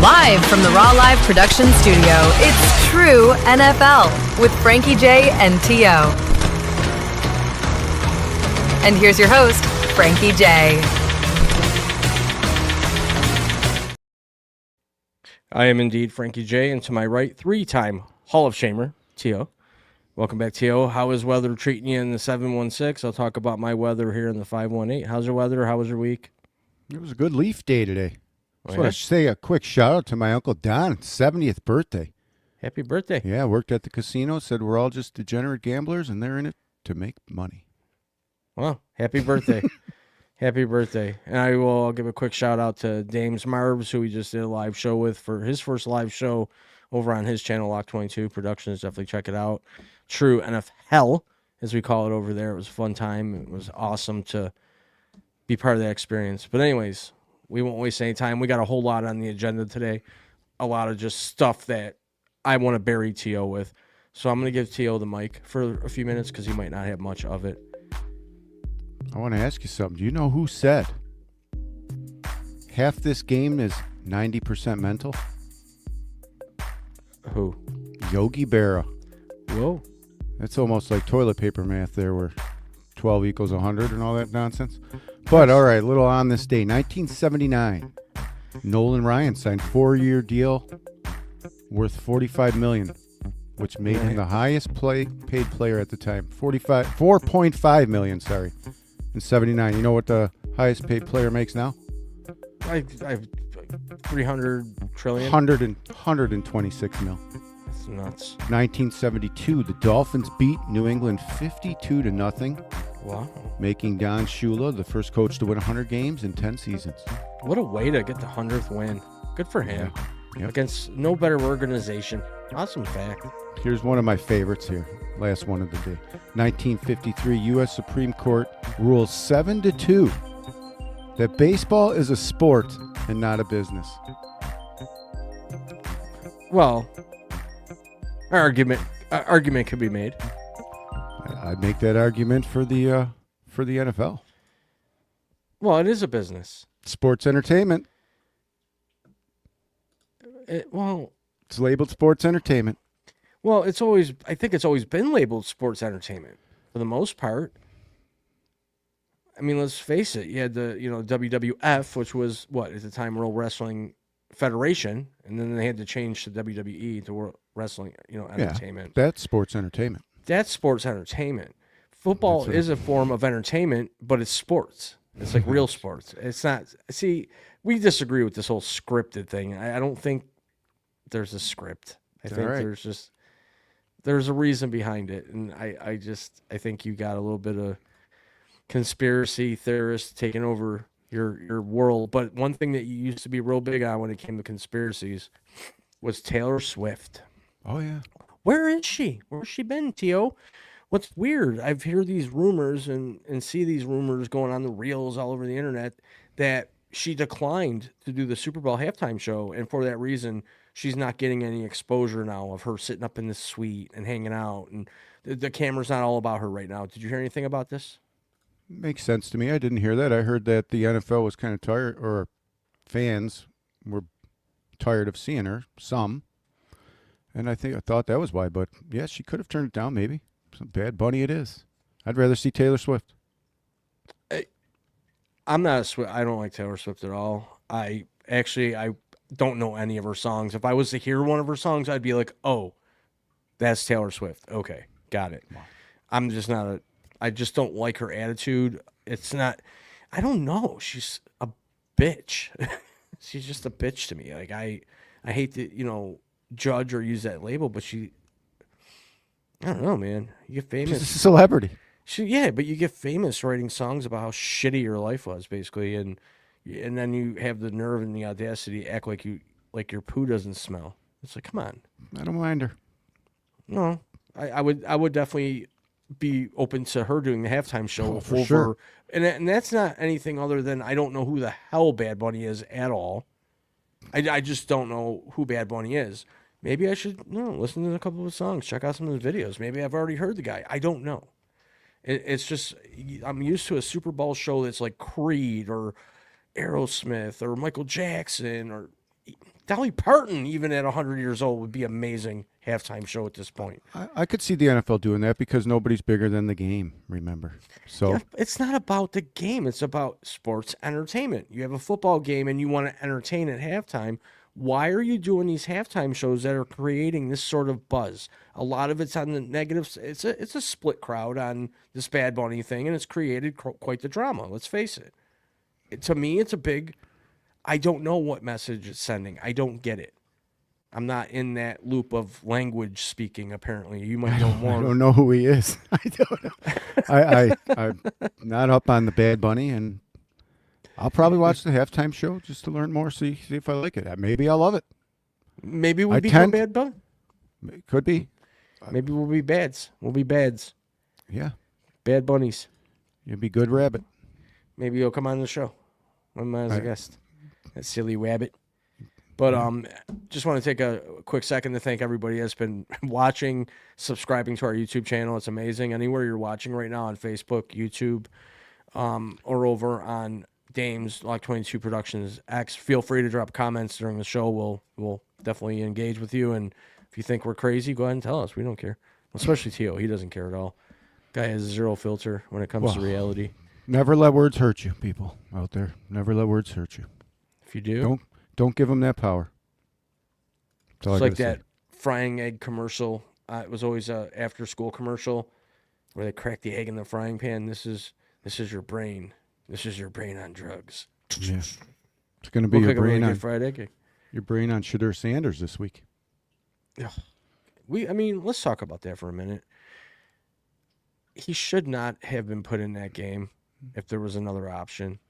Live from the Raw Live production studio, it's True NFL with Frankie J and T.O. And here's your host, Frankie J. I am indeed Frankie J, and to my right, three-time Hall of Shamer, T.O. Welcome back, T.O. How is weather treating you in the 716? I'll talk about my weather here in the 518. How's your weather? How was your week? It was a good leaf day today. Oh, So I should say a quick shout out to my Uncle Don, 70th birthday. Happy birthday. Yeah, worked at the casino, said we're all just degenerate gamblers and they're in it to make money. Well, happy birthday. Happy birthday. And I'll give a quick shout out to Dames Marvs, who we just did a live show with for his first live show over on his channel, Lock 22 Productions. Definitely check it out. True NFL, as we call it over there. It was a fun time. It was awesome to be part of that experience. But anyways, we won't waste any time. We got a whole lot on the agenda today. A lot of just stuff that I want to bury T.O. with. So I'm going to give T.O. the mic for a few minutes because he might not have much of it. I want to ask you something. Do you know who said half this game is 90% mental? Who? Yogi Berra. Whoa. That's almost like toilet paper math there where 12 equals 100 and all that nonsense. But all right, a little on this day. 1979, Nolan Ryan signed a 4-year deal worth $45 million, which made him the highest paid player at the time. $4.5 million, sorry, in 79. You know what the highest paid player makes now? I 300 trillion. 126 mil. That's nuts. 1972, the Dolphins beat New England 52-0. Wow. Making Don Shula the first coach to win 100 games in 10 seasons. What a way to get the 100th win. Good for him. Yep. Against no better organization. Awesome fact. Here's one of my favorites here. Last one of the day. 1953, U.S. Supreme Court rules 7-2 that baseball is a sport and not a business. Well, argument could be made. I'd make that argument for the NFL. Well, it is a business. Sports entertainment. It's labeled sports entertainment. Well, I think it's always been labeled sports entertainment for the most part. I mean, let's face it. You had the, WWF, which was at the time World Wrestling Federation, and then they had to change to WWE to World Wrestling, entertainment. Yeah, that's sports entertainment. That's sports entertainment. Football is a form of entertainment, but it's sports. It's like real sports. It's not. See, we disagree with this whole scripted thing. I don't think there's a script. I think there's a reason behind it, and I think you got a little bit of conspiracy theorists taking over your world. But one thing that you used to be real big on when it came to conspiracies was Taylor Swift. Oh yeah. Where is she? Where's she been, T.O.? What's weird, I've heard these rumors and see these rumors going on the reels all over the internet that she declined to do the Super Bowl halftime show, and for that reason, she's not getting any exposure now of her sitting up in the suite and hanging out, and the camera's not all about her right now. Did you hear anything about this? Makes sense to me. I didn't hear that. I heard that the NFL was kind of tired, or fans were tired of seeing her, some. And I thought that was why, but yeah, she could have turned it down maybe. Some Bad Bunny it is. I'd rather see Taylor Swift. I'm not a Swift. I don't like Taylor Swift at all. I don't know any of her songs. If I was to hear one of her songs, I'd be like, oh, that's Taylor Swift. Okay, got it. I'm just not I just don't like her attitude. It's not, I don't know. She's a bitch. She's just a bitch to me. Like, I hate to, judge or use that label, but I don't know, man. You get famous. She's a celebrity. But you get famous writing songs about how shitty your life was, basically, and then you have the nerve and the audacity to act like your poo doesn't smell. It's like, come on. I don't mind her. No, I would definitely be open to her doing the halftime show for sure. And that's not anything other than I don't know who the hell Bad Bunny is at all. I just don't know who Bad Bunny is. Maybe I should listen to a couple of songs, check out some of his videos. Maybe I've already heard the guy. I don't know. It's just I'm used to a Super Bowl show that's like Creed or Aerosmith or Michael Jackson or Dolly Parton, even at 100 years old, would be amazing halftime show at this point. I could see the NFL doing that because nobody's bigger than the game, remember? So Yeah, it's not about the game. It's about sports entertainment. You have a football game and you want to entertain at halftime. Why are you doing these halftime shows that are creating this sort of buzz? A lot of it's on the negative. It's a split crowd on this Bad Bunny thing, and it's created quite the drama. Let's face it. To me, it's a big. I don't know what message it's sending. I don't get it. I'm not in that loop of language speaking. Apparently, you might know more. I don't know who he is. I don't know. I'm not up on the Bad Bunny, and I'll probably watch the halftime show just to learn more, see if I like it. Maybe I'll love it. Maybe we'll become Bad Bunny. Could be. Maybe we'll be bads. We'll be bads. Yeah. Bad bunnies. You'll be good rabbit. Maybe you'll come on the show. I'm as a guest. That silly rabbit. But just want to take a quick second to thank everybody that's been watching, subscribing to our YouTube channel. It's amazing. Anywhere you're watching right now on Facebook, YouTube, or over on Dames Lock 22 Productions X, feel free to drop comments during the show. We'll definitely engage with you. And if you think we're crazy, go ahead and tell us. We don't care. Especially Tio. He doesn't care at all. Guy has zero filter when it comes to reality. Never let words hurt you, people out there. Never let words hurt you. If you do, don't give them that power. It's like that frying egg commercial. It was always a after school commercial where they crack the egg in the frying pan. This is your brain. This is your brain on drugs. Yeah, it's going to be your brain on fried egg. Your brain on Shedeur Sanders this week. Yeah, let's talk about that for a minute. He should not have been put in that game if there was another option.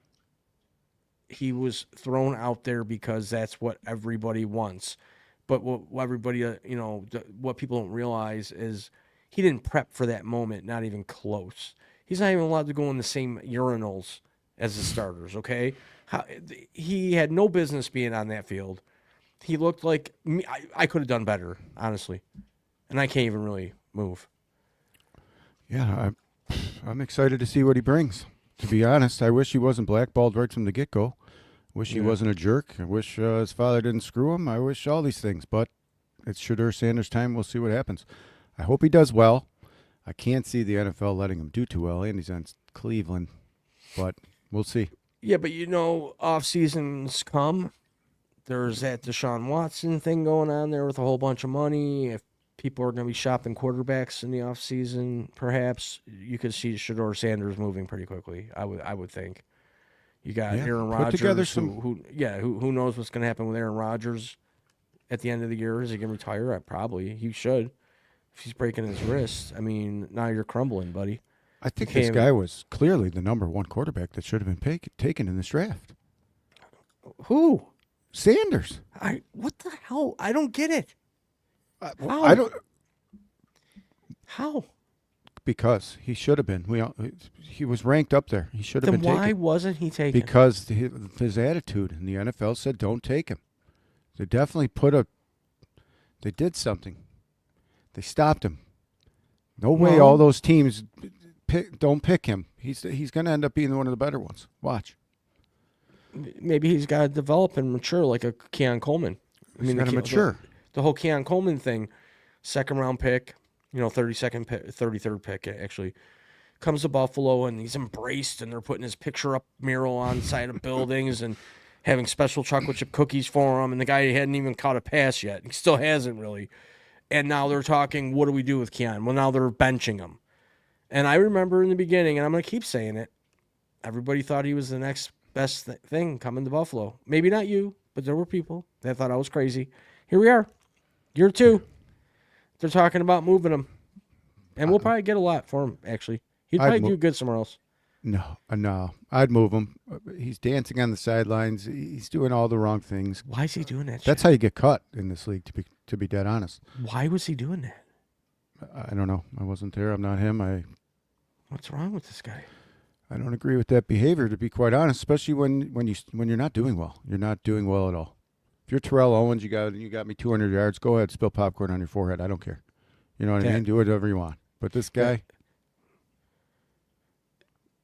He was thrown out there because that's what everybody wants. But what everybody, what people don't realize is he didn't prep for that moment, not even close. He's not even allowed to go in the same urinals as the starters, okay? He had no business being on that field. He looked like me. I could have done better, honestly. And I can't even really move. Yeah, I'm excited to see what he brings. To be honest, I wish he wasn't blackballed right from the get-go. Wish he wasn't a jerk. I wish his father didn't screw him. I wish all these things. But it's Shedeur Sanders' time. We'll see what happens. I hope he does well. I can't see the NFL letting him do too well. And he's on Cleveland. But we'll see. Yeah, but off seasons come. There's that Deshaun Watson thing going on there with a whole bunch of money. If people are going to be shopping quarterbacks in the off season, perhaps you could see Shedeur Sanders moving pretty quickly. I would think. You got Aaron Rodgers, who knows what's going to happen with Aaron Rodgers at the end of the year? Is he going to retire? Probably. He should. If he's breaking his wrist, now you're crumbling, buddy. I think this guy was clearly the number one quarterback that should have been taken in this draft. Who? Sanders. What the hell? I don't get it. How? I don't. How? Because he should have been. He was ranked up there. He should have been taken. Then why wasn't he taken? Because his attitude, and the NFL said, don't take him. They definitely they did something. They stopped him. No way all those teams don't pick him. He's going to end up being one of the better ones. Watch. Maybe he's got to develop and mature like a Keon Coleman. He's got to mature. The whole Keon Coleman thing, second round pick, 33rd pick actually, comes to Buffalo and he's embraced and they're putting his picture up mural on the side of buildings and having special chocolate chip cookies for him. And the guy hadn't even caught a pass yet. He still hasn't really. And now they're talking, what do we do with Keon? Well, now they're benching him. And I remember in the beginning, and I'm going to keep saying it, everybody thought he was the next best thing coming to Buffalo. Maybe not you, but there were people that thought I was crazy. Here we are. Year 2. They're talking about moving him. And we'll probably get a lot for him, actually. He'd probably do good somewhere else. No. I'd move him. He's dancing on the sidelines. He's doing all the wrong things. Why is he doing that? That's how you get cut in this league, to be dead honest. Why was he doing that? I don't know. I wasn't there. I'm not him. What's wrong with this guy? I don't agree with that behavior, to be quite honest, especially when you're not doing well. You're not doing well at all. If you're Terrell Owens, you got me 200 yards, go ahead, spill popcorn on your forehead. I don't care. You know what I mean? Do whatever you want. But this guy...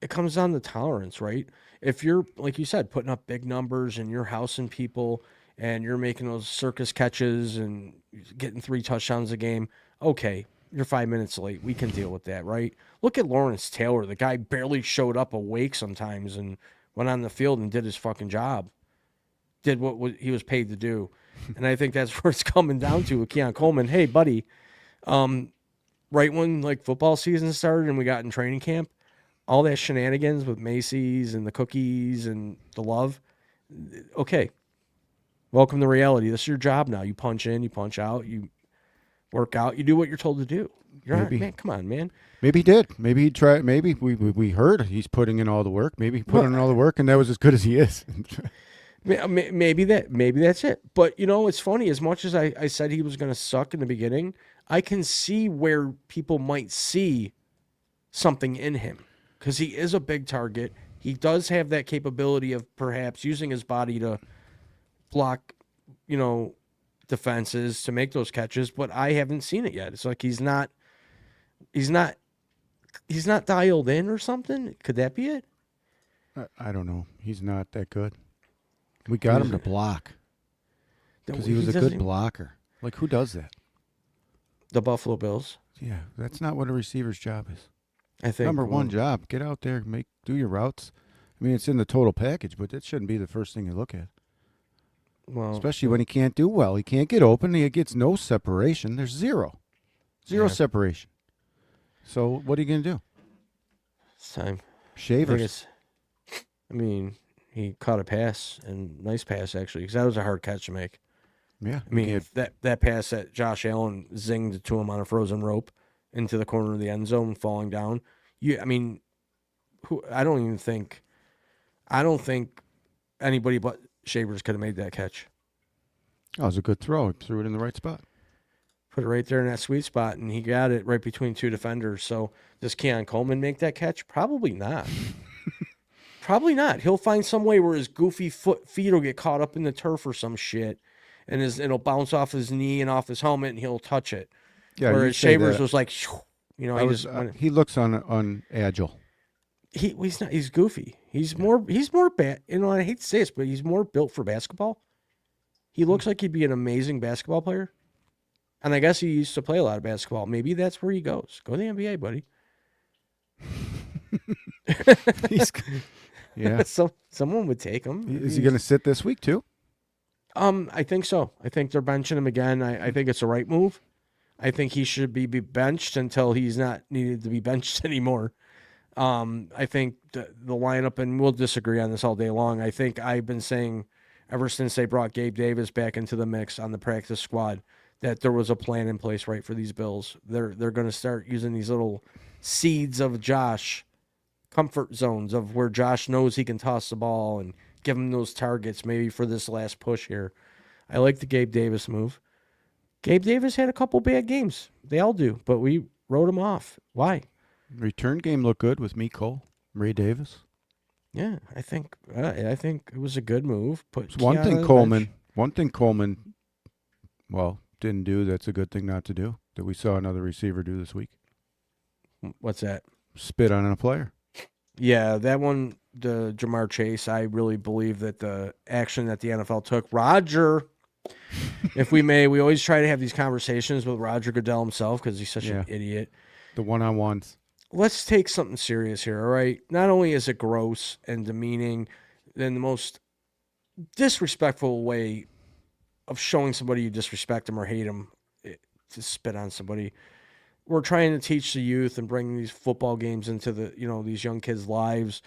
It comes down to tolerance, right? If you're, like you said, putting up big numbers and you're housing people and you're making those circus catches and getting 3 touchdowns a game, okay, you're 5 minutes late. We can deal with that, right? Look at Lawrence Taylor. The guy barely showed up awake sometimes and went on the field and did his fucking job. Did what he was paid to do. And I think that's where it's coming down to with Keon Coleman. Hey, buddy, right when like football season started and we got in training camp, all that shenanigans with Macy's and the cookies and the love, okay, welcome to reality. This is your job now. You punch in, you punch out, you work out, you do what you're told to do. You're not, man, come on, man. Maybe he did. Maybe he tried. Maybe we heard he's putting in all the work. Maybe he put in all the work, and that was as good as he is. Maybe that's it. But, you know, it's funny. As much as I said he was going to suck in the beginning, I can see where people might see something in him because he is a big target. He does have that capability of perhaps using his body to block, you know, defenses to make those catches, but I haven't seen it yet. It's like he's not dialed in or something. Could that be it? I don't know. He's not that good. We got him to block because he was a good blocker. Like, who does that? The Buffalo Bills. Yeah, that's not what a receiver's job is. I think number one job, get out there, do your routes. I mean, it's in the total package, but that shouldn't be the first thing you look at. Well, especially when he can't do well. He can't get open. He gets no separation. There's zero separation. So what are you going to do? It's time. Shavers. I mean, he caught a pass, and nice pass, actually, because that was a hard catch to make. Yeah. I mean, if that pass that Josh Allen zinged to him on a frozen rope into the corner of the end zone, falling down. I don't think anybody but Shavers could have made that catch. Oh, it was a good throw. He threw it in the right spot. Put it right there in that sweet spot, and he got it right between 2 defenders. So does Keon Coleman make that catch? Probably not. Probably not. He'll find some way where his goofy feet will get caught up in the turf or some shit, and it'll bounce off his knee and off his helmet, and he'll touch it. Yeah, whereas Shavers was like, you know, he looks unagile. He's not. He's goofy. He's more bad. You know, I hate to say this, but he's more built for basketball. He looks like he'd be an amazing basketball player, and I guess he used to play a lot of basketball. Maybe that's where he goes. Go to the NBA, buddy. Yeah. Someone would take him. Is he going to sit this week too? I think so. I think they're benching him again. I think it's the right move. I think he should be benched until he's not needed to be benched anymore. I think the lineup, and we'll disagree on this all day long. I think I've been saying ever since they brought Gabe Davis back into the mix on the practice squad that there was a plan in place right for these Bills. They're going to start using these little seeds of Josh, comfort zones of where Josh knows he can toss the ball and give him those targets maybe for this last push here. I like the Gabe Davis move. Gabe Davis had a couple bad games. They all do, but we wrote him off. Why? Return game looked good with Miko, Ray Davis. Yeah, I think it was a good move. One thing Coleman, well, didn't do. That's a good thing not to do. That we saw another receiver do this week. What's that? Spit on a player. Yeah, that one, the Jamar Chase. I really believe that the action that the NFL took, Roger. If we may, we always try to have these conversations with Roger Goodell himself because he's such an idiot. The one-on-ones. Let's take something serious here, all right? Not only is it gross and demeaning, then the most disrespectful way of showing somebody you disrespect them or hate them to spit on somebody. We're trying to teach the youth and bring these football games into these young kids' lives,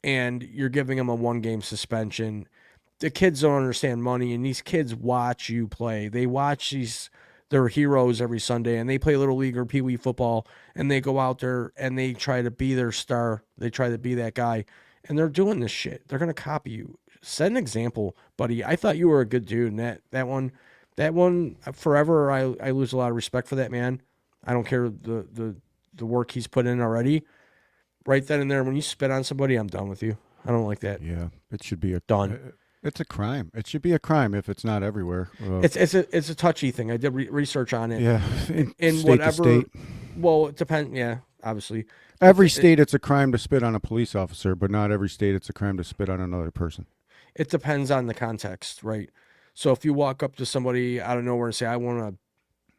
and you're giving them a 1-game suspension. The kids don't understand money, and these kids watch you play. They watch their heroes every Sunday, and they play Little League or Pee Wee football, and they go out there and they try to be their star. They try to be that guy, and they're doing this shit. They're going to copy you. Set an example, buddy. I thought you were a good dude, and that one, forever, I lose a lot of respect for that man. I don't care the work he's put in already. Right then and there, when you spit on somebody, I'm done with you. I don't like that. Yeah, it should be done. It's a crime. It should be a crime if it's not everywhere. It's a touchy thing. I did research on it. Yeah, in state whatever. to state. Well, it depends. Yeah, obviously. Every state, it's a crime to spit on a police officer, but not every state, it's a crime to spit on another person. It depends on the context, right? So if you walk up to somebody out of nowhere and say, I want to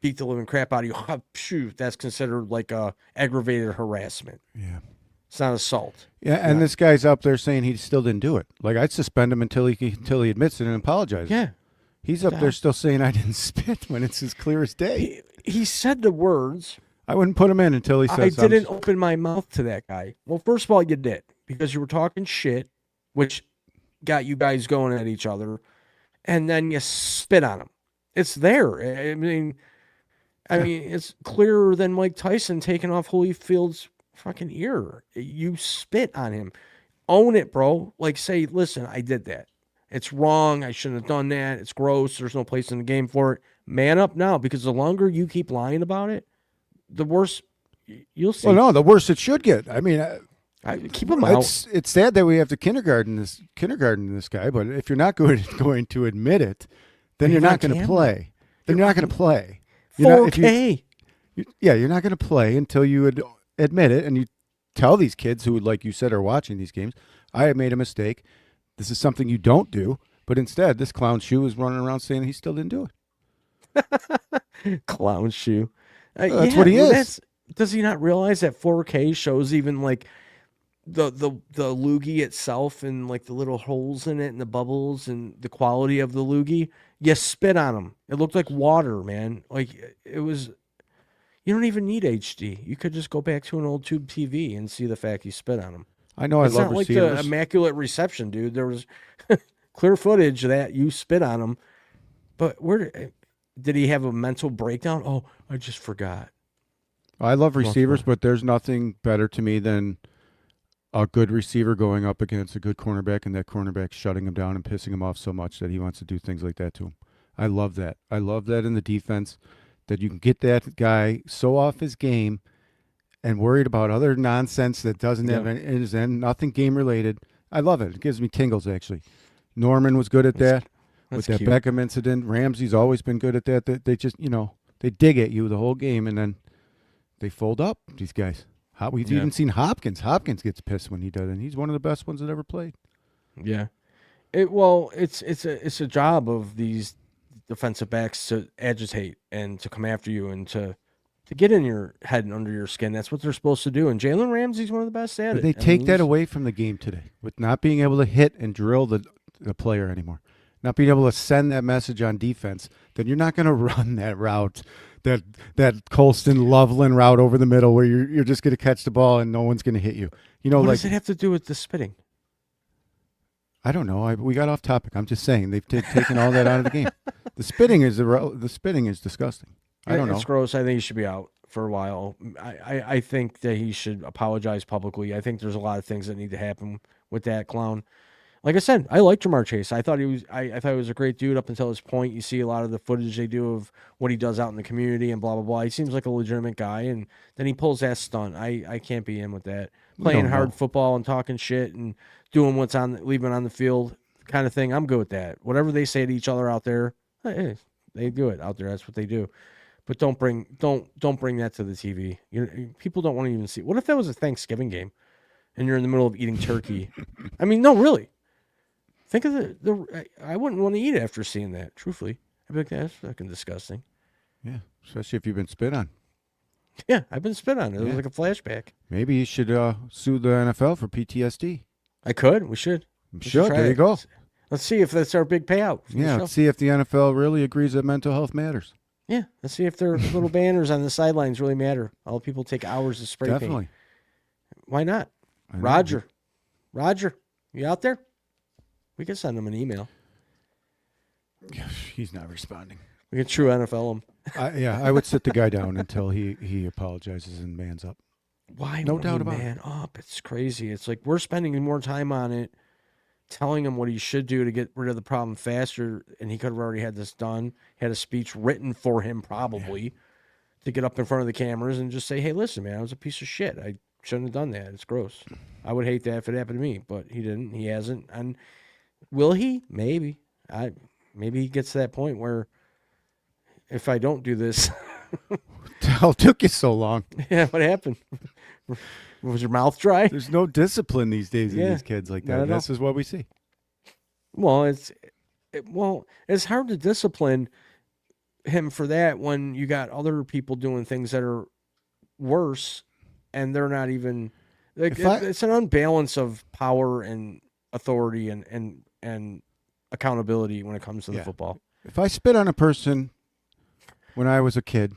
beat the living crap out of you, shoot, that's considered like aggravated harassment. Yeah. It's not assault. Yeah, and this guy's up there saying he still didn't do it. Like, I'd suspend him until he admits it and apologizes. Yeah. He's up there still saying I didn't spit when it's as clear as day. He said the words. I wouldn't put him in until he says I didn't open my mouth to that guy. Well, first of all, you did because you were talking shit, which got you guys going at each other, and then you spit on him. It's there. I mean, it's clearer than Mike Tyson taking off Holyfield's fucking ear. You spit on him. Own it, bro. Like, say, listen, I did that. It's wrong. I shouldn't have done that. It's gross. There's no place in the game for it. Man up now, because the longer you keep lying about it, the worse you'll see. Well, no, the worse it should get. I mean, keep him out. It's sad that we have to kindergarten this guy, but if you're not going to admit it, then you're not going to play. Then you're not going to play. 4K. You're not going to play until you admit it and you tell these kids who, like you said, are watching these games, I made a mistake. This is something you don't do. But instead, this clown shoe is running around saying he still didn't do it. Clown shoe. That's what he is. Does he not realize that 4K shows even like the loogie itself and like the little holes in it and the bubbles and the quality of the loogie? You spit on him. It looked like water, man. Like it was. You don't even need HD. You could just go back to an old tube TV and see the fact you spit on him. I know. It's I love not receivers. like the immaculate reception, dude. There was clear footage that you spit on him. But where did he have a mental breakdown? Oh, I just forgot. I love receivers, but there's nothing better to me than a good receiver going up against a good cornerback and that cornerback shutting him down and pissing him off so much that he wants to do things like that to him. I love that. I love that in the defense, that you can get that guy so off his game and worried about other nonsense that doesn't have any, and nothing game related. I love it. It gives me tingles, actually. Norman was good at that. With that cute. Beckham incident, Ramsey's always been good at that. They just, they dig at you the whole game, and then they fold up, these guys. We've even seen Hopkins. Hopkins gets pissed when he does, and he's one of the best ones that ever played. Yeah. It's a job of these defensive backs to agitate and to come after you and to get in your head and under your skin. That's what they're supposed to do. And Jalen Ramsey's one of the best at it. They take that away from the game today with not being able to hit and drill the player anymore. Not being able to send that message on defense, then you're not going to run that route, that Colston Loveland route over the middle where you're just going to catch the ball and no one's going to hit you. What does it have to do with the spitting? I don't know. We got off topic. I'm just saying they've taken all that out of the game. The spitting is disgusting. I don't know. It's gross. I think he should be out for a while. I think that he should apologize publicly. I think there's a lot of things that need to happen with that clown. Like I said, I like Jamar Chase. I thought he was a great dude up until this point. You see a lot of the footage they do of what he does out in the community and blah blah blah. He seems like a legitimate guy, and then he pulls that stunt. I can't be in with that. Playing hard football and talking shit and doing leaving on the field kind of thing. I'm good with that. Whatever they say to each other out there, hey, they do it out there. That's what they do. But don't bring that to the TV. People don't want to even see. What if that was a Thanksgiving game, and you're in the middle of eating turkey? I mean, no, really. Think of I wouldn't want to eat after seeing that. Truthfully, I'd be like, that's fucking disgusting. Yeah, especially if you've been spit on. Yeah, I've been spit on. It was like a flashback. Maybe you should sue the NFL for PTSD. I could. We should. There you go. Let's see if that's our big payout. Yeah, let's see if the NFL really agrees that mental health matters. Yeah, let's see if their little banners on the sidelines really matter. All the people take hours to spray Definitely. paint. Why not? Roger, you out there? We can send him an email. He's not responding. We can true NFL him. I would sit the guy down until he apologizes and mans up. Why? No doubt about it. Man up. It's crazy. It's like we're spending more time on it, telling him what he should do to get rid of the problem faster, and he could have already had this done. Had a speech written for him probably to get up in front of the cameras and just say, "Hey, listen, man, I was a piece of shit. I shouldn't have done that. It's gross. I would hate that if it happened to me, but he didn't. He hasn't. And will he? Maybe. Maybe he gets to that point where if I don't do this, what the hell took you so long? Yeah, what happened? Was your mouth dry? There's no discipline these days in these kids like that. This is what we see. Well, it's hard to discipline him for that when you got other people doing things that are worse, and they're not even like it's an unbalance of power and authority and accountability when it comes to the football. If I spit on a person when I was a kid,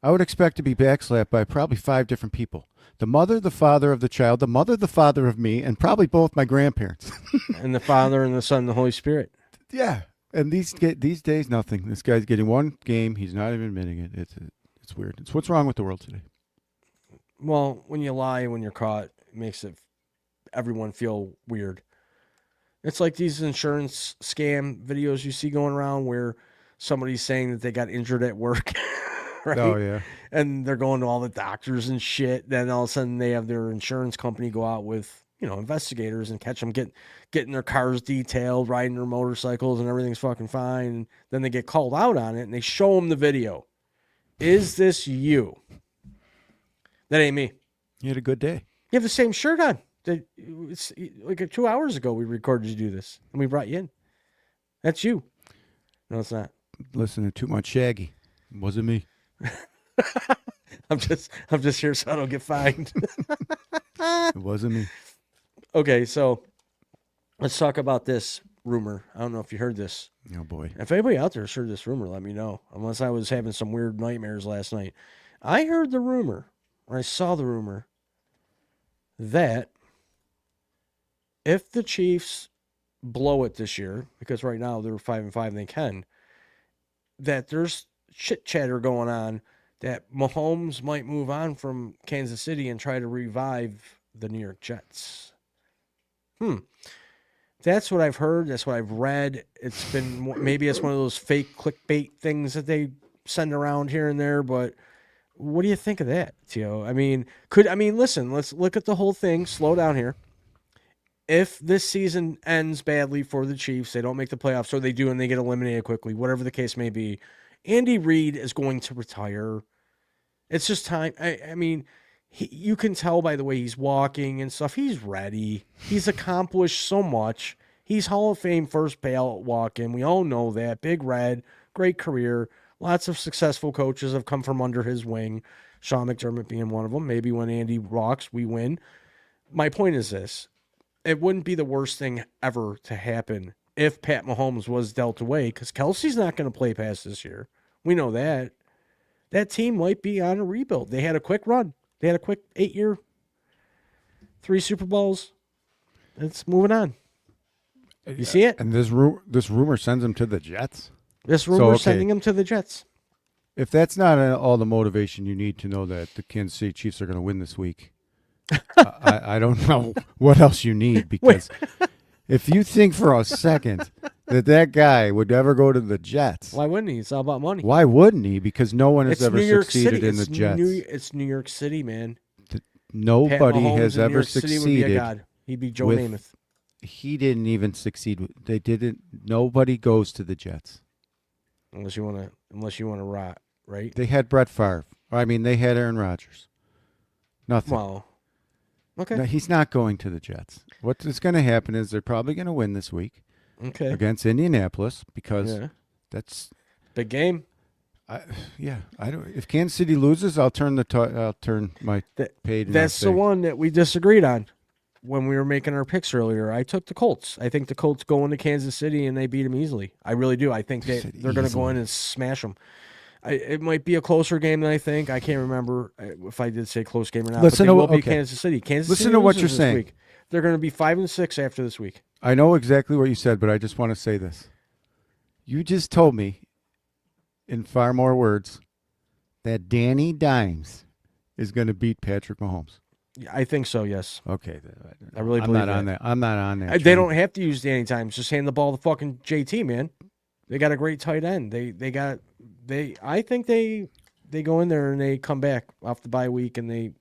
I would expect to be backslapped by probably 5 different people. The mother, the father of the child, the mother, the father of me, and probably both my grandparents. And the Father and the Son and the Holy Spirit. Yeah. And these days, nothing. This guy's getting one game. He's not even admitting it. It's weird. It's what's wrong with the world today. Well, when you lie, when you're caught, it makes everyone feel weird. It's like these insurance scam videos you see going around where somebody's saying that they got injured at work. Right? Oh, yeah. And they're going to all the doctors and shit. Then all of a sudden they have their insurance company go out with, investigators and catch them getting their cars detailed, riding their motorcycles, and everything's fucking fine. And then they get called out on it and they show them the video. Is this you? That ain't me. You had a good day. You have the same shirt on. It's like 2 hours ago we recorded you do this and we brought you in. That's you. No, it's not. Listening to too much Shaggy. It wasn't me. I'm just here so I don't get fined. It wasn't me. Okay, so let's talk about this rumor. I don't know if you heard this. Oh boy. If anybody out there has heard this rumor, let me know. Unless I was having some weird nightmares last night. I heard the rumor, or I saw the rumor, that if the Chiefs blow it this year, because right now they're 5-5 and they can, that there's chit chatter going on that Mahomes might move on from Kansas City and try to revive the New York Jets. That's what I've heard. That's what I've read. It's been maybe it's one of those fake clickbait things that they send around here and there. But what do you think of that, Tio? Listen. Let's look at the whole thing. Slow down here. If this season ends badly for the Chiefs, they don't make the playoffs, or they do and they get eliminated quickly, whatever the case may be, Andy Reid is going to retire. It's just time. You can tell by the way he's walking and stuff. He's ready. He's accomplished so much. He's Hall of Fame first ballot walk-in. We all know that. Big Red, great career. Lots of successful coaches have come from under his wing. Sean McDermott being one of them. Maybe when Andy rocks, we win. My point is this. It wouldn't be the worst thing ever to happen if Pat Mahomes was dealt away, because Kelsey's not going to play past this year. We know that. That team might be on a rebuild. They had a quick run. They had a quick 8-year, 3 Super Bowls. It's moving on. You see it? And this rumor sends him to the Jets? This rumor sending him to the Jets. If that's not all the motivation you need to know that the Kansas City Chiefs are going to win this week, I don't know what else you need, because if you think for a second that guy would ever go to the Jets. Why wouldn't he? It's all about money. Why wouldn't he? Because no one has ever succeeded in the Jets. It's New York City, man. Nobody has ever succeeded. succeeded. Would be a god. He'd be Joe Namath. He didn't even succeed. They didn't. Nobody goes to the Jets. Unless you want to rot, right? They had Brett Favre. They had Aaron Rodgers. Nothing. Well, okay. No, he's not going to the Jets. What is going to happen is they're probably going to win this week. Okay. Against Indianapolis, because that's big game. I don't. If Kansas City loses, I'll turn my paid. That's the one that we disagreed on when we were making our picks earlier. I took the Colts. I think the Colts go into Kansas City and they beat them easily. I really do. I think they're going to go in and smash them. It might be a closer game than I think. I can't remember if I did say close game or not. Listen, but they will be Kansas City. Kansas City to what you're this saying. Week. They're going to be 5-6 after this week. I know exactly what you said, but I just want to say this. You just told me, in far more words, that Danny Dimes is going to beat Patrick Mahomes. I think so, yes. Okay. I really believe that. I'm not on that. They don't have to use Danny Dimes. Just hand the ball to fucking JT, man. They got a great tight end. I think they go in there and they come back off the bye week and they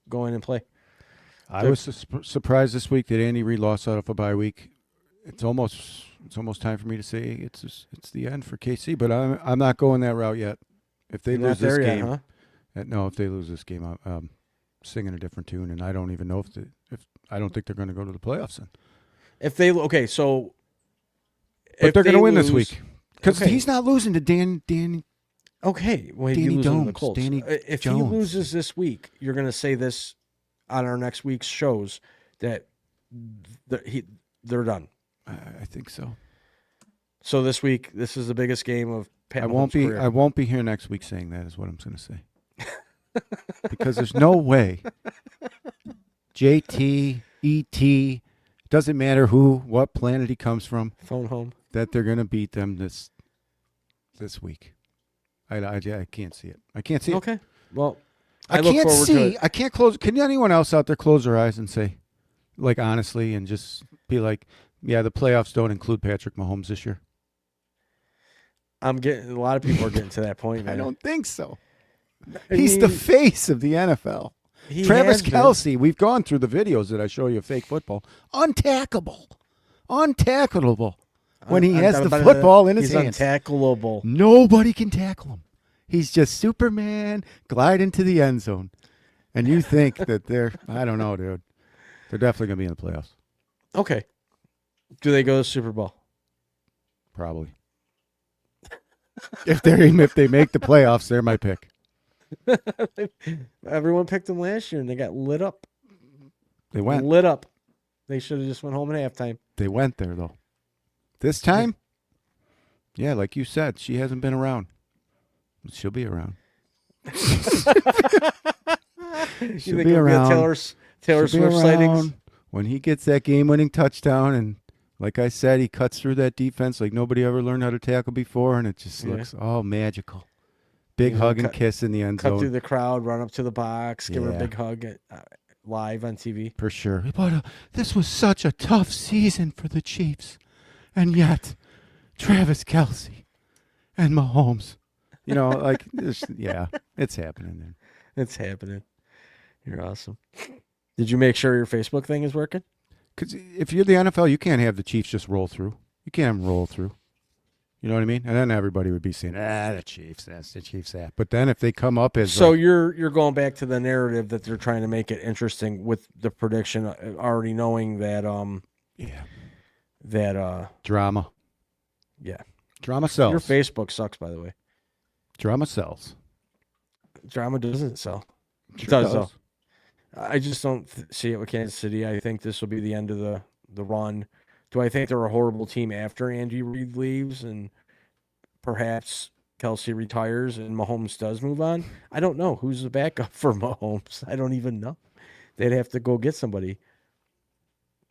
go in and play. I was surprised this week that Andy Reid lost out of a bye week. It's almost time for me to say it's the end for KC, but I'm not going that route yet. If they lose this game, yet, huh? No, if they lose this game, I'm singing a different tune, and I don't even know if I don't think they're going to go to the playoffs. Then, so But they're going to win this lose- week because Okay. he's not losing to Dan. Okay, well, Danny he loses to the Jones, Colts. Danny If he Jones. loses this week, you're going to say this on our next week's shows that they're done. I think so. So this week, this is the biggest game of Pat I Mahomes' won't be. career. I won't be here next week saying that is what I'm going to say. Because there's no way. JT, ET, doesn't matter what planet he comes from, Phone home. that they're going to beat them this week. I can't see it. I can't see it. Okay. Well, I look can't forward to see. it. I can't close. Can anyone else out there close their eyes and say, like, honestly, and just be like, yeah, the playoffs don't include Patrick Mahomes this year? I'm getting a lot of people are getting to that point, man. I don't think so. I He's the mean, face of the NFL. he Travis has been. Kelce, we've gone through the videos that I show you of fake football. Untackable. Untackleable. When he has the football in his hands. He's untackleable. Nobody can tackle him. He's just Superman, glide into the end zone. And you think that I don't know, dude. They're definitely going to be in the playoffs. Okay. Do they go to the Super Bowl? Probably. If they make the playoffs, they're my pick. Everyone picked them last year, and they got lit up. They went. Lit up. They should have just went home at halftime. They went there, though. This time, yeah, like you said, she hasn't been around. She'll be around. You She'll think be it'll be a around. Taylor She'll be Swift sightings? around when he gets that game-winning touchdown, and like I said, he cuts through that defense like nobody ever learned how to tackle before, and it just looks magical. Big Yeah, hug and cut- kiss in the end Cut through zone the crowd, run up to the box, give her a Yeah. big hug live on TV. for sure. But this was such a tough season for the Chiefs, and yet Travis Kelce and Mahomes, like it's happening. Then. It's happening. You're awesome. Did you make sure your Facebook thing is working? Because if you're the NFL, you can't have the Chiefs just roll through. You can't have them roll through. You know what I mean? And then everybody would be saying, the Chiefs, that's the Chiefs. That. But then if they come up as So you're going back to the narrative that they're trying to make it interesting with the prediction, already knowing that drama. Yeah. Drama sells. Your Facebook sucks, by the way. Drama sells. Drama doesn't sell. It Sure does though. I just don't see it with Kansas City. I think this will be the end of the run. Do I think they're a horrible team after Andy Reid leaves and perhaps Kelsey retires and Mahomes does move on? I don't know. Who's the backup for Mahomes? I don't even know. They'd have to go get somebody.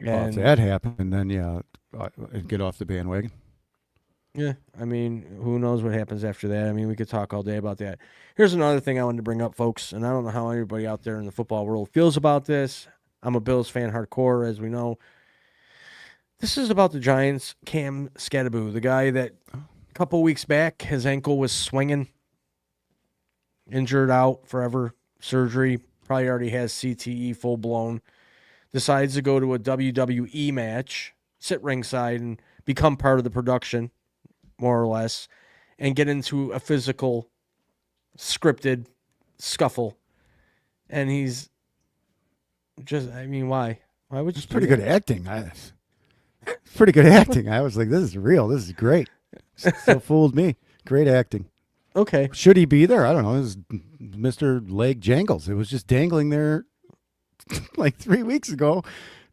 Well, if And that happened, then I'd get off the bandwagon. yeah, I mean, who knows what happens after that? I mean, we could talk all day about that. Here's another thing I wanted to bring up, folks, and I don't know how everybody out there in the football world feels about this. I'm a Bills fan hardcore, as we know. This is about the Giants' Cam Skadaboo, the guy that a couple weeks back, his ankle was swinging, injured out forever, surgery, probably already has CTE full-blown, decides to go to a WWE match, sit ringside, and become part of the production, more or less, and get into a physical, scripted scuffle. And he's just, I mean, why? Why would you It's do pretty that? good acting. Pretty good acting. I was like, this is real. This is great. Still fooled me. Great acting. Okay. Should he be there? I don't know. This is Mr. Leg Jangles. It was just dangling there like 3 weeks ago.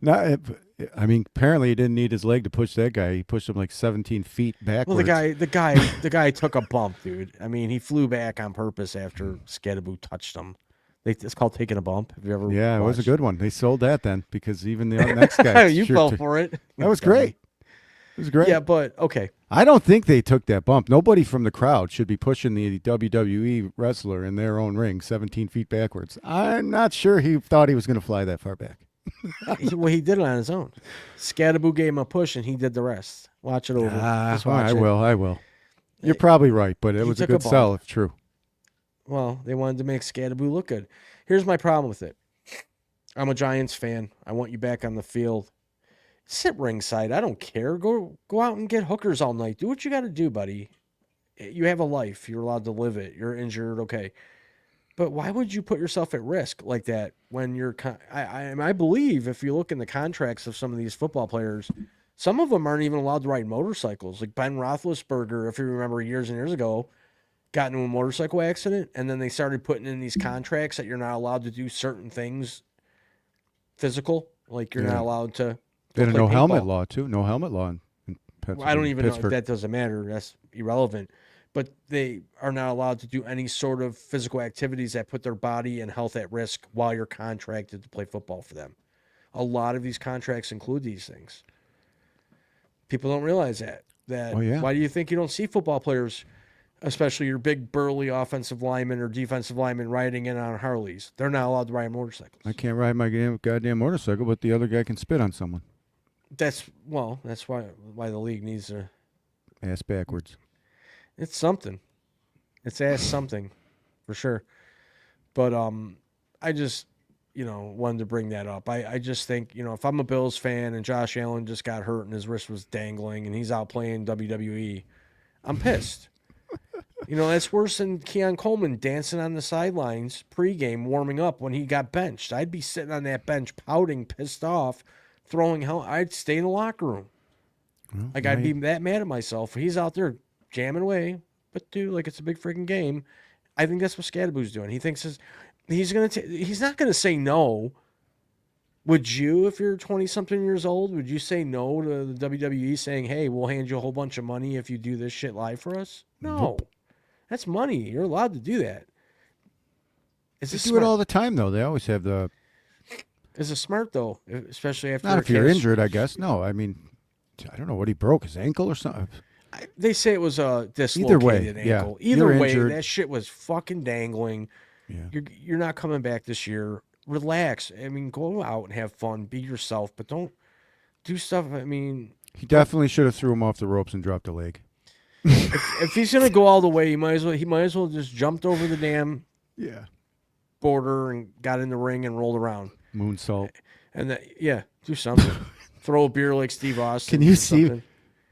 Apparently he didn't need his leg to push that guy. He pushed him like 17 feet backwards. Well, the guy took a bump, dude. I mean, he flew back on purpose after Skadaboo touched him. It's called taking a bump. Have you ever? Yeah, it was a watched? good one. They sold that then because even the next guy. You fell for it. That was great. It was great. Yeah, but okay. I don't think they took that bump. Nobody from the crowd should be pushing the WWE wrestler in their own ring 17 feet backwards. I'm not sure he thought he was going to fly that far back. He did it on his own. Skadaboo gave him a push, and he did the rest. Watch it over. Just watch I it. will. You're probably right, but it He was a took a good bump. sell if true. Well, they wanted to make Skadaboo look good. Here's my problem with it. I'm a Giants fan. I want you back on the field. Sit ringside. I don't care. Go out and get hookers all night. Do what you got to do, buddy. You have a life. You're allowed to live it. You're injured. Okay. But why would you put yourself at risk like that when you're I believe if you look in the contracts of some of these football players, Some of them aren't even allowed to ride motorcycles. Like Ben Roethlisberger, if you remember years and years ago, got into a motorcycle accident, and then they started putting in these contracts that you're not allowed to do certain things physical. Like you're not allowed to They had a play no helmet paintball. law too. No helmet law in Well, I don't even know. Pittsburgh. That doesn't matter. That's irrelevant. But they are not allowed to do any sort of physical activities that put their body and health at risk while you're contracted to play football for them. A lot of these contracts include these things. People don't realize that. Oh, yeah. Why do you think you don't see football players, especially your big burly offensive linemen or defensive linemen, riding in on Harleys? They're not allowed to ride motorcycles. I can't ride my goddamn motorcycle, but the other guy can spit on someone. That's why the league needs to. Ass backwards. It's something. It's ass something, for sure. But I just wanted to bring that up. I just think if I'm a Bills fan and Josh Allen just got hurt and his wrist was dangling and he's out playing WWE, I'm pissed. That's worse than Keon Coleman dancing on the sidelines pregame, warming up when he got benched. I'd be sitting on that bench pouting, pissed off, throwing hell. I'd stay in the locker room. Well, I'd be that mad at myself. He's out there jamming away, but dude, like it's a big freaking game. I think that's what Scadaboo's doing. He thinks he's not gonna say no. Would you, if you're 20-something years old, would you say no to the WWE saying, "Hey, we'll hand you a whole bunch of money if you do this shit live for us"? No, Nope. That's money. You're allowed to do that. They do it all the time, though. They always have the. Is it smart though, especially after Not if you're injured, I guess. No, I mean, I don't know what he broke, his ankle or something. They say it was a dislocated ankle. Yeah. Either You're way, injured. that shit was fucking dangling. Yeah. You're not coming back this year. Relax. I mean, go out and have fun. Be yourself, but don't do stuff. I mean, He definitely should have threw him off the ropes and dropped a leg. if he's gonna go all the way, he might as well just jumped over the damn border and got in the ring and rolled around. Moonsault. And do something. Throw a beer like Steve Austin. Can you do see? something.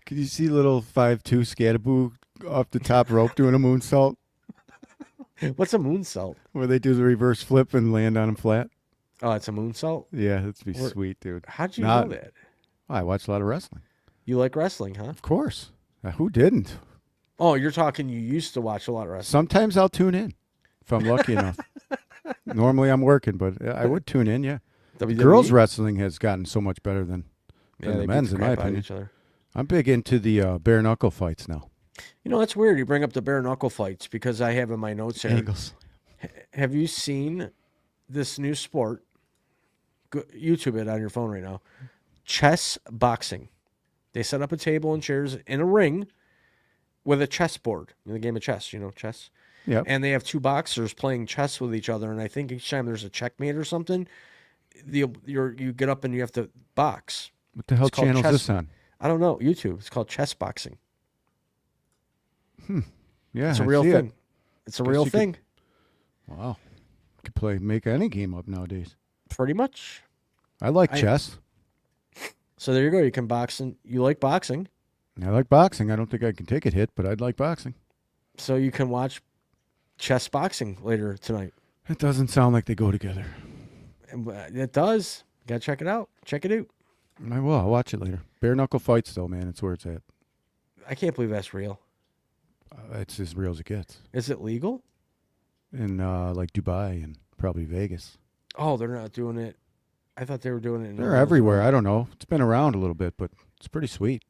Can you see little 5'2" Scadaboo off the top rope doing a moonsault What's a moonsault? where they do the reverse flip and land on him flat? Oh, it's a moonsault? Yeah, that'd be sweet, dude. How'd you know that? I watch a lot of wrestling. You like wrestling, huh? Of course. Who didn't? Oh, you're talking you used to watch a lot of wrestling. Sometimes I'll tune in if I'm lucky enough. Normally I'm working, but I would tune in, yeah. WWE? Girls wrestling has gotten so much better than they the beat men's, the in my crap out of opinion. each other. I'm big into the bare knuckle fights now. That's weird. You bring up the bare knuckle fights because I have in my notes here. Angles. Have you seen this new sport? YouTube it on your phone right now. Chess boxing. They set up a table and chairs in a ring with a chessboard. The game of chess, chess. Yep. And they have two boxers playing chess with each other. And I think each time there's a checkmate or something, you get up and you have to box. What the hell It's called channel is chess- this on? I don't know. YouTube. It's called chess boxing. Yeah, It's a I real see it. thing. It's a real you could- thing. Wow. Could make any game up nowadays. Pretty much. I like chess. So there you go. You can box and you like boxing. I like boxing. I don't think I can take a hit, but I'd like boxing. So you can watch chess boxing later tonight. It doesn't sound like they go together. It does. You gotta check it out. Check it out. I will. I'll watch it later. Bare knuckle fights, though, man. It's where it's at. I can't believe that's real. It's as real as it gets. Is it legal? In like Dubai and probably Vegas. Oh, they're not doing it. I thought they were doing it. In They're Illinois. everywhere. I don't know. It's been around a little bit, but it's pretty sweet.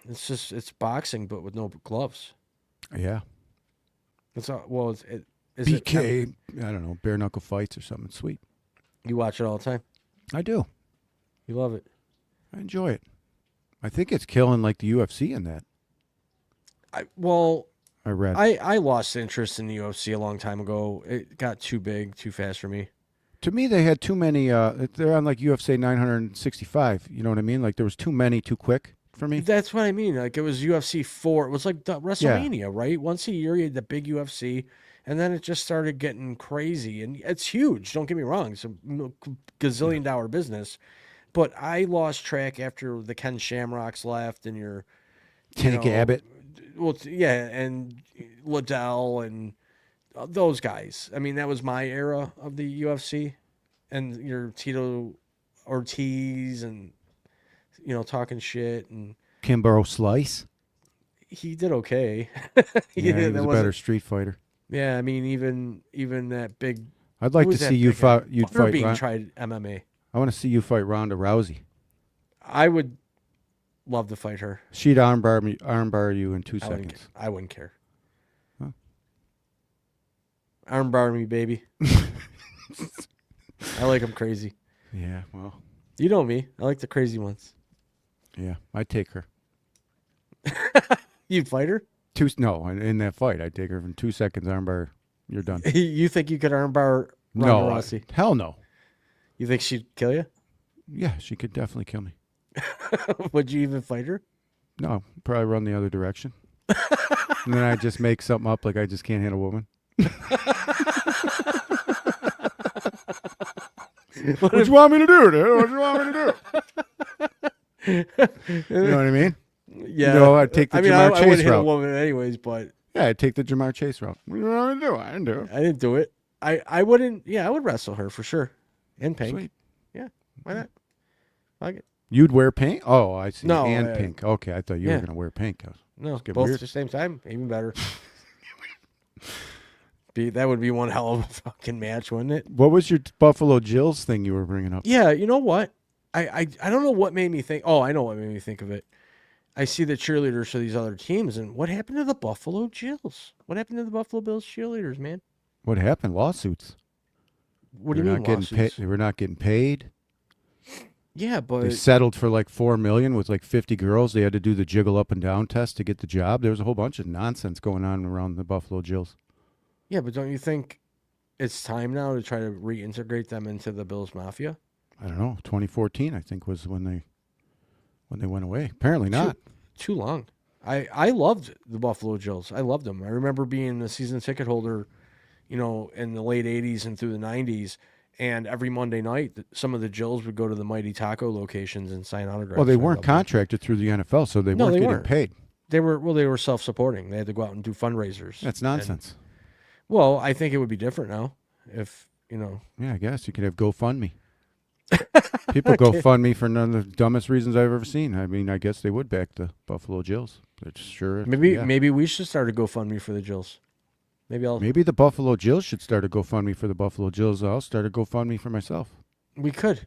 It's boxing, but with no gloves. Yeah. It's is BK. I don't know. Bare knuckle fights or something. It's sweet. You watch it all the time. I do. You love it. I enjoy it. I think it's killing like the UFC in that. I read. I lost interest in the UFC a long time ago. It got too big, too fast for me. To me, they had too many. They're on like UFC 965. You know what I mean? Like there was too many, too quick for me. That's what I mean. Like it was UFC 4. It was like the WrestleMania, right? Once a year, you had the big UFC, and then it just started getting crazy. And it's huge. Don't get me wrong. It's a gazillion-dollar business. But I lost track after the Ken Shamrocks left, and your Tank Abbott. Well, yeah, and Liddell and those guys. I mean, that was my era of the UFC, and your Tito Ortiz and talking shit, and Kimbrough Slice. he did okay. Yeah, he was that a wasn't- better street fighter. Yeah, I mean, even that big. I'd like who to was that see you big guy? fight. You'd Butterbean fight. Ron- tried MMA. I want to see you fight Ronda Rousey. I would love to fight her. She'd armbar you in 2 seconds. I wouldn't care. Huh? Armbar me, baby. I like them crazy. Yeah, well, You know me. I like the crazy ones. yeah, I'd take her. You'd fight her? No, in that fight, I'd take her in 2 seconds. Armbar, you're done. You think you could armbar Ronda No, Rousey? hell no. You think she'd kill you? Yeah, she could definitely kill me. Would you even fight her? No, probably run the other direction. And then I just make something up like I just can't hit a woman. What you want me to do, dude? What you want me to do? You know what I mean? Yeah. No, I'd take the Jamar I Chase wouldn't hit a route. woman anyways, but Yeah, I'd take the Jamar Chase route. What do you want me to do? I didn't do it. I didn't do it. I wouldn't. Yeah, I would wrestle her for sure. In pink. Sweet. Yeah. Why not? I like it. You'd wear pink? Oh, I see. No, and pink. Okay, I thought you yeah. were going to wear pink. No, get both weird. at the same time. Even better. That would be one hell of a fucking match, wouldn't it? What was your Buffalo Jills thing you were bringing up? Yeah, you know what? I don't know what made me think. Oh, I know what made me think of it. I see the cheerleaders for these other teams, and what happened to the Buffalo Jills? What happened to the Buffalo Bills cheerleaders, man? What happened? Lawsuits. What do you mean lawsuits? They were not getting paid. Yeah, but They settled for like $4 million with like 50 girls. They had to do the jiggle up and down test to get the job. There was a whole bunch of nonsense going on around the Buffalo Jills. yeah, but don't you think it's time now to try to reintegrate them into the Bills Mafia? I don't know. 2014, I think, was when they went away. Apparently not. Too long. I loved the Buffalo Jills. I loved them. I remember being a season ticket holder, in the late 80s and through the 90s. And every Monday night, some of the Jills would go to the Mighty Taco locations and sign autographs. Well, they I weren't loved them. contracted through the NFL, so they No, weren't they getting weren't. paid. They were self-supporting. They had to go out and do fundraisers. That's nonsense. Well, I think it would be different now if, Yeah, I guess you could have GoFundMe. People GoFundMe for none of the dumbest reasons I've ever seen. I mean, I guess they would back the Buffalo Jills. That's sure. maybe we should start a GoFundMe for the Jills. Maybe the Buffalo Jills should start a GoFundMe for the Buffalo Jills. I'll start a GoFundMe for myself. We could.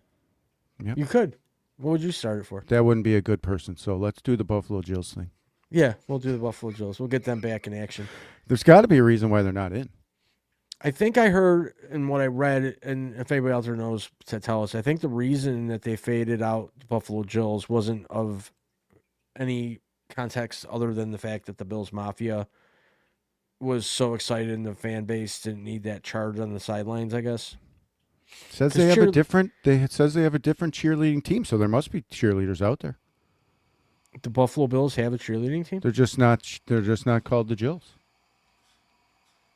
Yep. You could. What would you start it for? That wouldn't be a good person, so let's do the Buffalo Jills thing. Yeah, we'll do the Buffalo Jills. We'll get them back in action. There's got to be a reason why they're not in. I think I heard and what I read, and if anybody out there knows to tell us, I think the reason that they faded out the Buffalo Jills wasn't of any context other than the fact that the Bills Mafia was so excited and the fan base didn't need that charge on the sidelines, I guess. Says 'Cause they have it says they have a different cheerleading team, so there must be cheerleaders out there. The Buffalo Bills have a cheerleading team? They're just not called the Jills.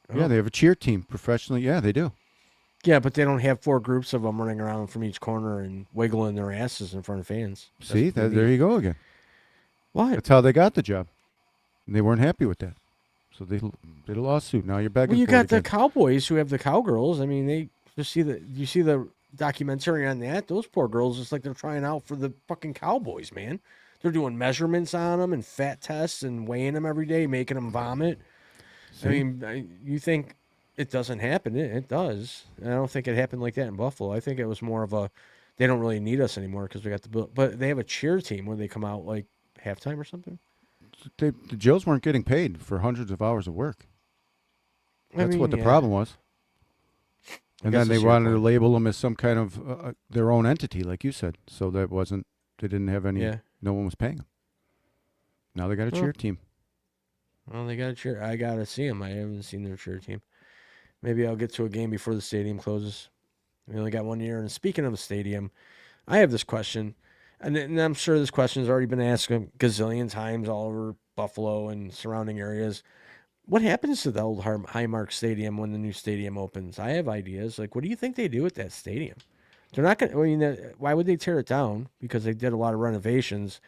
Oh. Yeah, they have a cheer team professionally. Yeah, they do. Yeah, but they don't have 4 groups of them running around from each corner and wiggling their asses in front of fans. See, there you go again. What? That's how they got the job. And they weren't happy with that. So they did a lawsuit. Now you're begging Well, you for got it the again. Cowboys who have the Cowgirls. I mean, you see the documentary on that? Those poor girls, it's like they're trying out for the fucking Cowboys, man. They're doing measurements on them and fat tests and weighing them every day, making them vomit. See? I mean, you think it doesn't happen? It does. And I don't think it happened like that in Buffalo. I think it was more of a, they don't really need us anymore because we got the bill. But they have a cheer team when they come out like halftime or something. The Jills weren't getting paid for hundreds of hours of work. That's what the yeah. problem was. And guess then they it's your wanted to point. label them as some kind of their own entity, like you said. So they didn't have any, Yeah. no one was paying them. Now they got a Well, cheer team. Well, they got to cheer. I got to see them. I haven't seen their cheer team. Maybe I'll get to a game before the stadium closes. We only got 1 year. And speaking of the stadium, I have this question. And I'm sure this question has already been asked a gazillion times all over Buffalo and surrounding areas. What happens to the old Highmark Stadium when the new stadium opens? I have ideas. Like, what do you think they do with that stadium? They're not going to, I mean, why would they tear it down? Because they did a lot of renovations.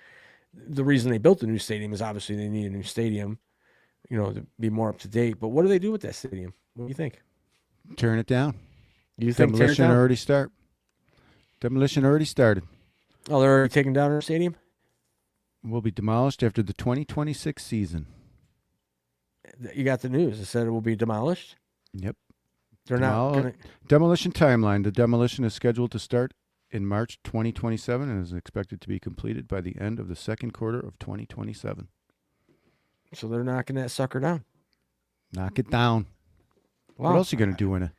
The reason they built the new stadium is obviously they need a new stadium, to be more up to date. But what do they do with that stadium? What do you think? Tearing it down. You think tear it Demolition down? already started. Oh, they're already taking down our stadium? will be demolished after the 2026 season. You got the news. It said it will be demolished. Yep. They're not going to. Demolition timeline. The demolition is scheduled to start in March 2027 and is expected to be completed by the end of the second quarter of 2027. So they're knocking that sucker down. Knock it down. Wow. What else are you going to do in it?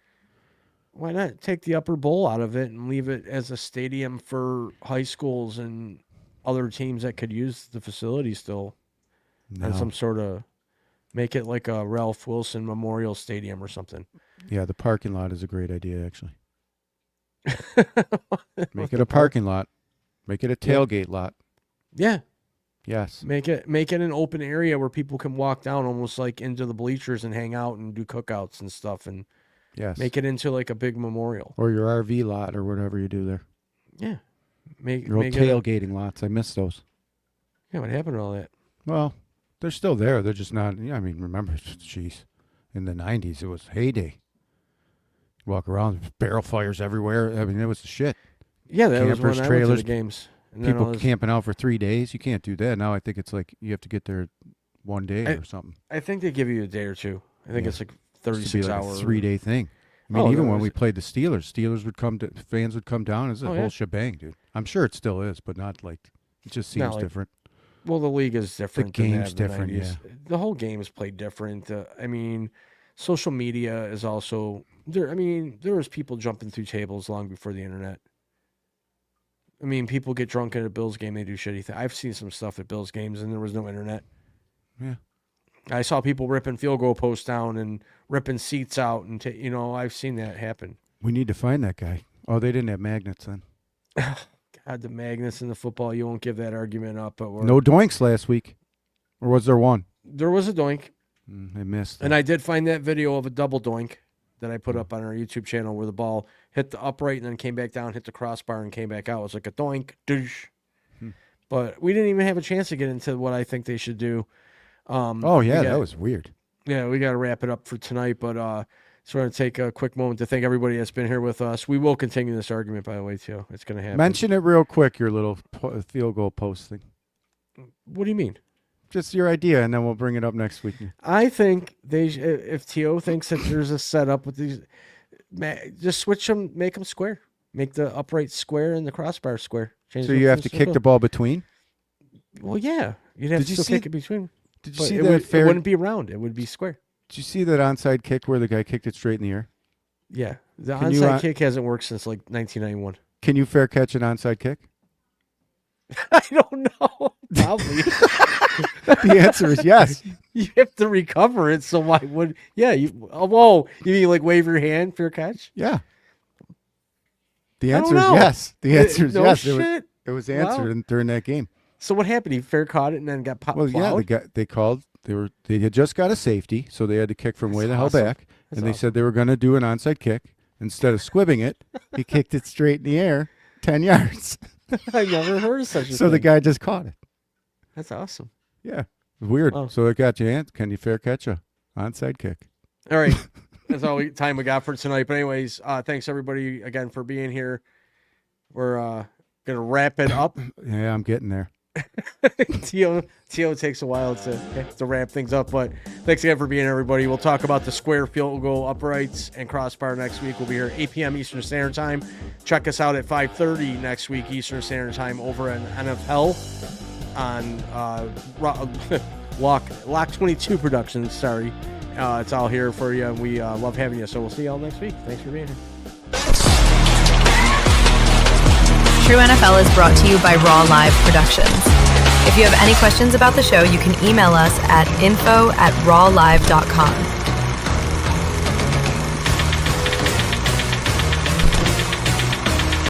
Why not take the upper bowl out of it and leave it as a stadium for high schools and other teams that could use the facility still? No. And some sort of make it like a Ralph Wilson Memorial Stadium or something. Yeah, the parking lot is a great idea, actually. Make it a parking lot. Make it a tailgate lot. Yeah. Yes. Make it an open area where people can walk down almost like into the bleachers and hang out and do cookouts and stuff, and Yes. make it into like a big memorial. Or your RV lot or whatever you do there. Yeah. Make Your old it tailgating lots. I miss those. Yeah, what happened to all that? Well, they're still there. They're just not. Yeah, I mean, remember, jeez, in the 90s, it was heyday. Walk around, barrel fires everywhere. I mean, it was the shit. Yeah, that was Campers, when I went to trailers, the games. And then People all this- camping out for 3 days. You can't do that. Now I think it's like you have to get there one day or something. I think they give you a day or two. I think Yeah. it's like It used to 36 be like hours. a 3-day thing. I mean, Oh, even no, when it we was- played the Steelers would come to, fans would come down. It's a Oh, whole yeah. shebang, dude. I'm sure it still is, but not like, it just seems Not like- different. Well, the league is different. than game's that in the different, 90s. The whole game is played different. I mean, social media is also there. I mean, there was people jumping through tables long before the internet. I mean, people get drunk at a Bills game. They do shitty things. I've seen some stuff at Bills games, and there was no internet. Yeah. I saw people ripping field goal posts down and ripping seats out, and I've seen that happen. We need to find that guy. Oh, they didn't have magnets then. God, the magnets in the football, you won't give that argument up. But No doinks last week. Or was there one? there was a doink. I missed. And I did find that video of a double doink that I put up on our YouTube channel where the ball hit the upright and then came back down, hit the crossbar, and came back out. It was like a doink, douche. But we didn't even have a chance to get into what I think they should do. Oh, yeah, that was weird. Yeah, we got to wrap it up for tonight. But just want to take a quick moment to thank everybody that's been here with us. We will continue this argument, by the way, too. It's going to happen. Mention it real quick, your little field goal post thing. What do you mean? Just your idea, and then we'll bring it up next week. I think if T.O. thinks that there's a setup with these, just switch them, make them square. Make the upright square and the crossbar square. Change So them you have from to single. kick the ball between? Well, yeah. You'd have Did to you still see- kick it between. Did you But see it, that it wouldn't be round. It would be square. Did you see that onside kick where the guy kicked it straight in the air? Yeah. The Can you, onside kick hasn't worked since like 1991. Can you fair catch an onside kick? I don't know. Probably. The answer is yes. You have to recover it, so why would? Yeah. You mean like wave your hand, fair catch? Yeah. The I don't answer is know. yes. The answer is no yes. shit. It was answered during that game. So what happened? He fair caught it and then got popped. Well, yeah, they had just got a safety, so they had to kick from way the hell awesome. back, That's and they awesome. said they were going to do an onside kick. Instead of squibbing it, he kicked it straight in the air, 10 yards. I never heard of such a So thing. the guy just caught it. That's awesome. Yeah, weird. Wow. So it got your hand. Can you fair catch a onside kick? All right. That's all time we got for tonight. But anyways, thanks everybody again for being here. We're going to wrap it up. Yeah, I'm getting there. Tio takes a while to wrap things up, but thanks again for being here, everybody. We'll talk about the square field goal uprights and crossbar next week. We'll be here 8 p.m. Eastern Standard Time. Check us out at 5:30 next week Eastern Standard Time over at NFL on Lock 22 Productions. Sorry, it's all here for you, and we love having you. So we'll see y'all next week. Thanks for being here. True NFL is brought to you by Raw Live Productions. If you have any questions about the show, you can email us at info@rawlive.com.